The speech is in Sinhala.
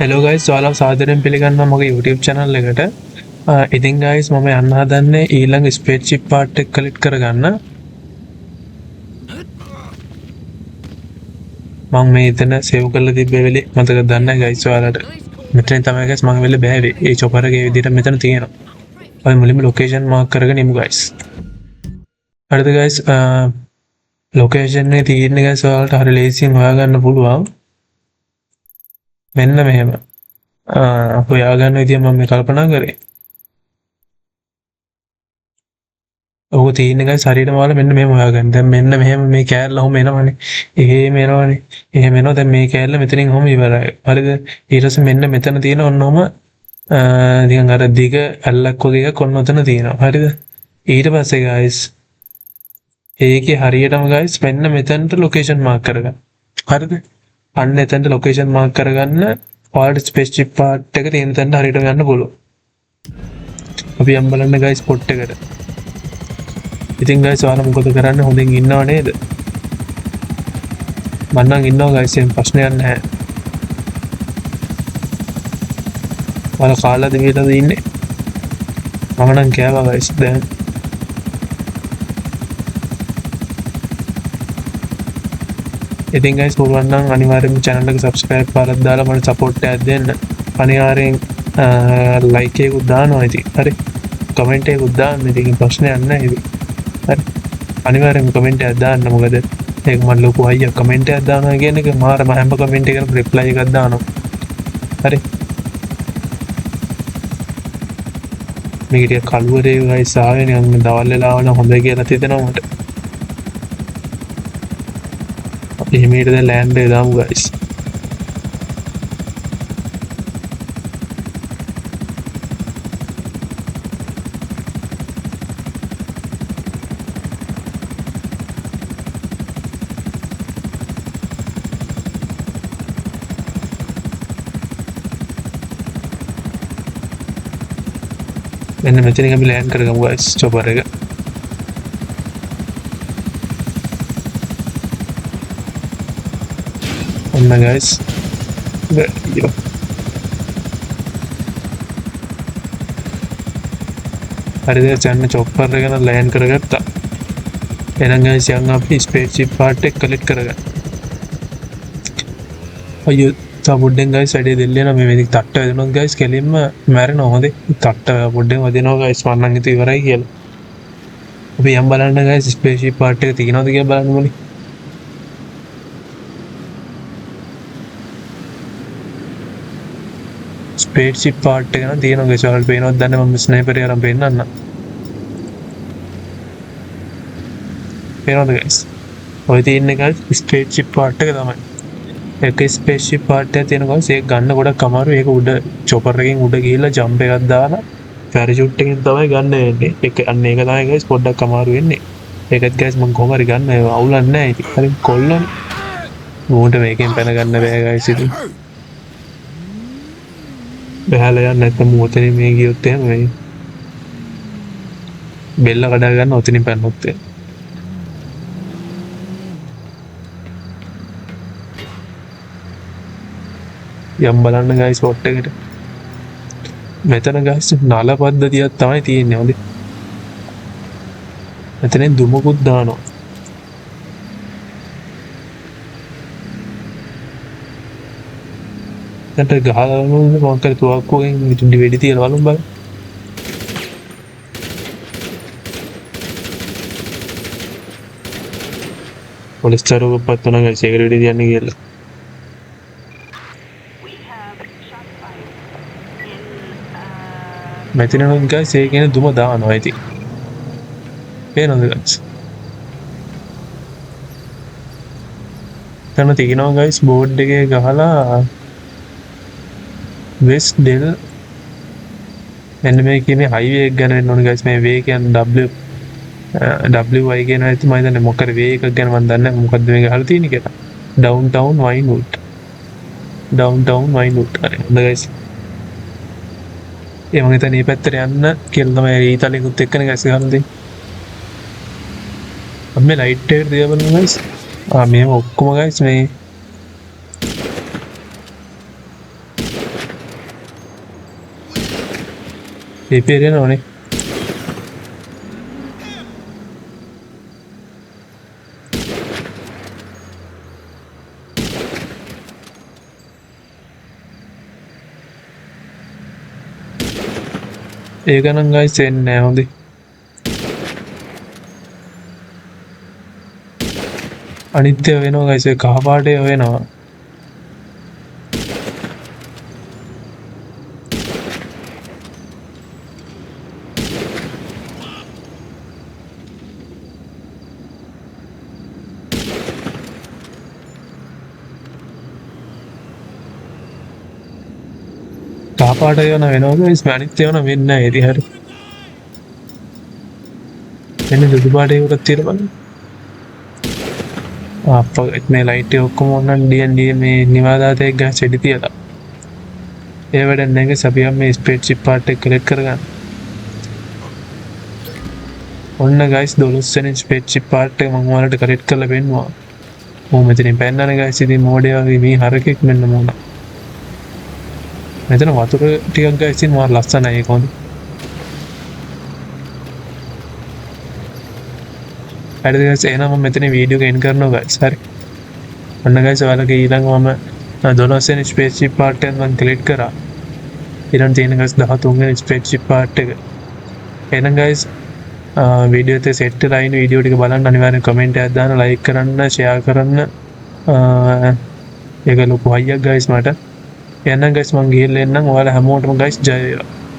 හෙලෝ ගයිස් ඔයාලව සාදරයෙන් පිළිගන්නවා මගේ YouTube channel එකට. ඉතින් ගයිස් මම යන්න හදන්නේ ඊළඟ ස්පේස්ෂිප් පාර්ට් එක කලිට් කරගන්න. මම මේ එතන සේව් කරලා තිබ්බ වෙලේ මතකද දන්නේ නැහැ ගයිස් ඔයාලට. මෙතන තමයි ගයිස් මම වෙලේ බෑවේ. ඒ චොපර් එකේ විදිහට මෙතන තියෙනවා. අපි මුලින්ම ලොකේෂන් මාක් කරගෙන ඉමු ගයිස්. හරිද ගයිස් ලොකේෂන් එකේ තියෙන්නේ ගයිස් ඔයාලට හරි ලේසියෙන් හොයාගන්න පුළුවන්. මෙන්න මෙහෙම. හොයාගන්න විදිය මම මේ කල්පනා කරේ. ඔක තියෙන ගයිස් හරියටම ඔයාලා මෙන්න මෙහෙම හොයාගන්න. දැන් මෙන්න මෙහෙම මේ කෑල්ල ඔහොම එනවනේ. එහෙම එනවනේ. එහෙම එනවා. දැන් මේ කෑල්ල මෙතනින් ඔහොම ඉවරයි. හරිද? ඊට පස්සේ මෙන්න මෙතන තියෙන ඔන්නෝම නිකන් අර දිග ඇල්ලක් වගේ එකක් ඔන්න ඔතන තියෙනවා. හරිද? ඊට පස්සේ ගයිස් ඒකේ හරියටම ගයිස් මෙන්න මෙතනට ලොකේෂන් මාක් කරගන්න. හරිද? අන්න එතනට ලොකේෂන් මාක් කරගන්න ඔයාලට ස්පේස්ෂිප් පාර්ට් එක තියෙන තැනට හරියට ගන්න පුළුවන්. අපි යම් බලන්න ගයිස් ස්පොට් එකට. ඉතින් ගයිස් ඔයාලා මොකද කරන්නේ හොඳින් ඉන්නව නේද? මම නම් ඉන්නවා ගයිස් එහෙම ප්‍රශ්නයක් නැහැ. ඔයාලා කාලාද බීලාද ඉන්නේ? මම නම් කෑවා ගයිස් දැන්. ඉතින් ගයිස් පුළුවන් නම් අනිවාර්යෙන්ම channel එක subscribe කරලා දාලා මට support එකක් දෙන්න. අනිවාර්යෙන් like එකකුත් දානවා ඉතින්. හරි. comment එකකුත් දාන්න. ඉතින් ප්‍රශ්නයක් නැහැ ඉතින්. හරි. අනිවාර්යෙන්ම comment එකක් දාන්න. මොකද ඒක මම ලොකු අයියා comment එකක් දානවා කියන එක මාර මම හැම comment එකකටම reply එකක් දානවා. හරි. මේක ටික කළුවරේ ගයිස් ආවේ නිකන් දවල් වෙලා ආවම හොඳයි කියලා හිතෙනවා මට. එහෙමීට දැන් ලෑන්ඩ් එක දාමු ගයිස්. මෙන්න මෙතනින් අපි ලෑන්ඩ් කරගමු ගයිස් චොපර් එක. ඔන්න ගයිස්. යෝ. හරිද දැන් චොපර් එක නම් ලෑන්ඩ් කරගත්තා. එහෙනම් ගයිස් යන් අපි ස්පේස්ෂිප් පාර්ට් එක කලිට් කරගන්න. අයියෝ පොඩ්ඩෙන් ගයිස් වැඩේ දෙල්ලේනවා මේ වෙදික තට්ට වැදුනොත් ගයිස් කෙලින්ම මැරෙනවා හොඳේ. තට්ට පොඩ්ඩෙන් වදිනවා ගයිස් මම නම් හිතුව ඉවරයි කියලා. අපි යම් බලන්න ගයිස් ස්පේස්ෂිප් පාර්ට් එක තියෙනවද කියලා බලන්න ඕනේ. ස්පේස්ෂිප් පාර්ට් එක නම් තියෙනවා ගයිස් ඔයාලට පේනවද දන්නේ මම ස්නයිපර් එක අරන් පෙන්නන්න. පේනවද ගයිස්? ඔය තියෙන්නේ ගයිස් ස්පේස්ෂිප් පාර්ට් එක තමයි. ඒක ස්පේස්ෂිප් පාර්ට් එක තියෙන ගයිස් ඒක ගන්න ගොඩක් අමාරුයි. ඒක උඩ චොපර් එකකින් උඩ ගිහිල්ලා ජම්ප් එකක් දාලා පැරෂූට් එකකින් තමයි ගන්න වෙන්නේ. ඒක අන්න ඒක තමයි ගයිස් පොඩ්ඩක් අමාරු වෙන්නේ. ඒකත් ගයිස් මම කොහොම හරි ගන්න ඒව අවුලක් නැහැ ඉතින්. හරි කොල්ලනේ. මූට මේකෙන් පැන ගන්න බෑ ගයිස් ඉතින්. බහැලා යන්න නැත්නම් මොතනින් මේ ගියොත් එහෙම වෙයි. බෙල්ල කඩා ගන්න ඔතනින් පැනනොත් එහෙම. යම් බලන්න ගයිස් ස්පොට් එකට. මෙතන ගයිස් නල පද්ධතියක් තමයි තියෙන්නේ හොඳේ. මෙතනින් දුමකුත් දානවා. දැන් ගහලා මොකක් කර තුවක්කුවෙන් ඉතින් වෙඩි තියලා බලමු බලන්න. පොලිස් චාරක පත්තුනා ගයිස් ඒකට වෙඩි තියන්නේ කියලා. මෙතන නම් ගයිස් ඒ කියන්නේ දුම දානවා ඉතින්. පේනවද ගයිස්? එතන තියෙනවා ගයිස් බෝඩ් එකේ ගහලා වෙස්ට් ඩෙල් මෙන්න මේ කියන්නේ හයිවේ එක ගැන වෙන්න ඕනේ ගයිස්. මේ වේ කියන්නේ WY කියන එක තමයි දන්නේ. මොකද වේ එකක් ගැන මම දන්නේ නැහැ මොකද්ද මේක අහලා තියෙන්නේ කියලා. ඩවුන්ටවුන් වයින්වුඩ්. ඩවුන්ටවුන් වයින්වුඩ්. හරි ගයිස්. ඒ මම හිතන්නේ මේ පැත්තට යන්න කියලා තමයි ඊතලෙකුත් එක්කනේ ගයිස් ගහලා තියෙන්නේ. අපි මේ ලයිට් එකට දිහා බලමු ගයිස්. මේ ඔක්කොම ගයිස් මේ ඒ පේරෙන ඕනේ ඒකනම් ගයිස් එන්නේ නැහැ හොඳේ අනිත්‍ය වෙනවා ගයිස් ඒ කහ පාටේ වෙනවා කහ පාට වෙනවා ගයිස් අනිත්‍ය වෙනවා වෙන්නේ නැහැ ඉතින් හරි එන්නේ දුදු පාටේ උඩට තියලා බලන්න අප්පා මේ ලයිට් එක ඔක්කොම ඕනනම් D&D මේ නිවාදාත එක ගහ සෙඩි තියලා ඒ වැඩක් නැහැ ගයිස් අපි මේ ස්පේස්ෂිප් පාර්ට් එක කලෙක්ට් කරගන්න ඔන්න ගයිස් 12 වෙනි ස්පේස්ෂිප් පාර්ට් එක මම ඔයාලට කලෙක්ට් කරලා පෙන්නුවා මම මෙතනින් පෙන්නන්නේ ගයිස් ඉතින් මෝඩේ වගේ මේ හරකෙක් මෙන්න මොන මෙතන වතුර ටිකක් ගයිස් ඉතින් මාර ලස්සනයි ඒක හොඳ හරිද ගයිස් එහෙනම් මම මෙතන වීඩියෝ එක එන්ඩ් කරනවා ගයිස් හරි ඔන්න ගයිස් ඔයාලගේ ඊළඟ මම 12 වෙනි ස්පේස්ෂිප් පාර්ට් එක මම ක්ලික් කරා ඊළඟ තියෙන ගයිස් 13 වෙනි ස්පේස්ෂිප් පාර්ට් එක එහෙනම් ගයිස් වීඩියෝ එකේ සෙට් වෙලා ඉන්න වීඩියෝ ටික බලන්න අනිවාර්යෙන් කමෙන්ට් එකක් දාන්න ලයික් කරන්න ෂෙයා කරන්න ඒක ලොකු හයියක් ගයිස් මට එහෙනම් ගයිස් මම ගිහිල්ලා එන්නම් ඔයාලා හැමෝටම ගයිස් ජය වේවා